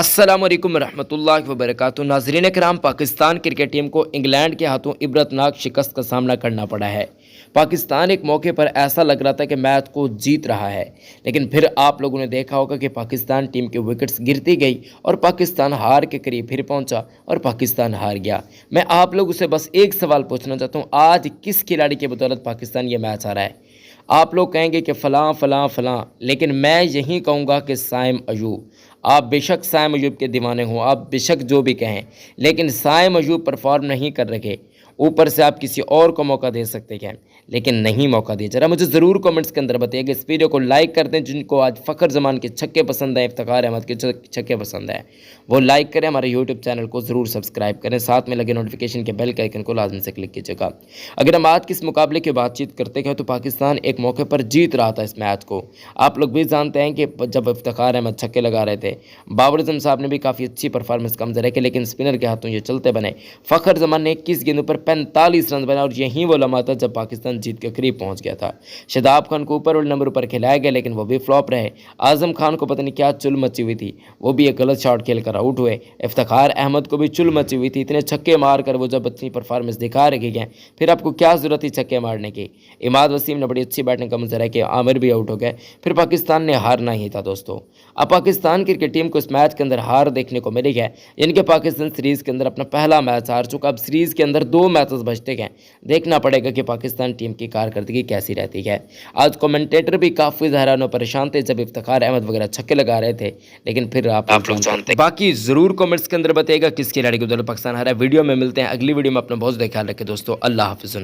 अस्सलाम वालेकुम रहमतुल्लाहि व बरकातुहू। नाज़रीन कराम, पाकिस्तान क्रिकेट टीम को इंग्लैंड के हाथों इबरतनाक शिकस्त का सामना करना पड़ा है। पाकिस्तान एक मौके पर ऐसा लग रहा था कि मैच को जीत रहा है, लेकिन फिर आप लोगों ने देखा होगा कि पाकिस्तान टीम की विकेट्स गिरती गई और पाकिस्तान हार के करीब फिर पहुंचा और पाकिस्तान हार गया। मैं आप लोगों से बस एक सवाल पूछना चाहता हूँ, आज किस खिलाड़ी की बदौलत पाकिस्तान ये मैच हारा है? आप लोग कहेंगे कि फ़लाँ फ़लाँ फ़लाँ, लेकिन मैं यही कहूँगा कि साइम अयूब। आप बेशक साइम अयूब के दीवाने हों, आप बेशक जो भी कहें, लेकिन साइम अयूब परफॉर्म नहीं कर रहे। ऊपर से आप किसी और को मौका दे सकते हैं, लेकिन नहीं मौका दिए। ज़रा मुझे ज़रूर कमेंट्स के अंदर बताइएगा। इस वीडियो को लाइक कर दें। जिनको आज फ़खर जमान के छक्के पसंद है, इफ्तिखार अहमद के छक्के पसंद है, वो लाइक करें। हमारे यूट्यूब चैनल को ज़रूर सब्सक्राइब करें, साथ में लगे नोटिफिकेशन के बेल के आइकन को लाजमी से क्लिक कीजिएगा। अगर हम आज के इस मुकाबले की बातचीत करते हैं तो पाकिस्तान एक मौके पर जीत रहा था इस मैच को। आप लोग भी जानते हैं कि जब इफ्तिखार अहमद छक्के लगा रहे थे, बाबर आजम साहब ने भी काफ़ी अच्छी परफॉर्मेंस कम से रखी, लेकिन स्पिनर के हाथों ये चलते बने। फ़खर जमान ने 21 गेंदों पर 45 रन बनाए और यही वो लम्हा था जब पाकिस्तान जीत के करीब पहुंच गया था। शादाब खान को ऊपर वाले नंबर पर खिलाया गया, लेकिन वो भी फ्लॉप रहे। आजम खान को पता नहीं क्या चुल मची हुई थी, वो भी एक गलत शॉट खेलकर आउट हुए। इफ्तिखार अहमद को भी चुल मची हुई थी, इतने छक्के मार कर वो जब अपनी परफॉर्मेंस दिखा रहे हैं, फिर आपको क्या ज़रूरत थी छक्के मारने की? इमाद वसीम ने बड़ी अच्छी बैटिंग का मुजाहरा किया, आमिर भी आउट हो गए, फिर पाकिस्तान ने हारना ही था दोस्तों। अब पाकिस्तान क्रिकेट टीम को इस मैच के अंदर हार देखने को मिली है, यानी कि पाकिस्तान सीरीज़ के अंदर अपना पहला मैच हार चुका। अब सीरीज़ के अंदर 2 मैचेस बचते हैं, देखना पड़ेगा कि पाकिस्तान टीम की कारकर्दगी कैसी रहती है। आज कमेंटेटर भी काफ़ी हैरान और परेशान थे जब इफ्तिखार अहमद वगैरह छक्के लगा रहे थे, लेकिन फिर आप लोग जानते हैं। बाकी ज़रूर कमेंट्स के अंदर बताइएगा किस खिलाड़ी को बदौलत पाकिस्तान हारा। वीडियो में मिलते हैं अगली वीडियो में। अपना बहुत ज़्यादा ख्याल रखें दोस्तों। अल्लाह हाफ़िज़।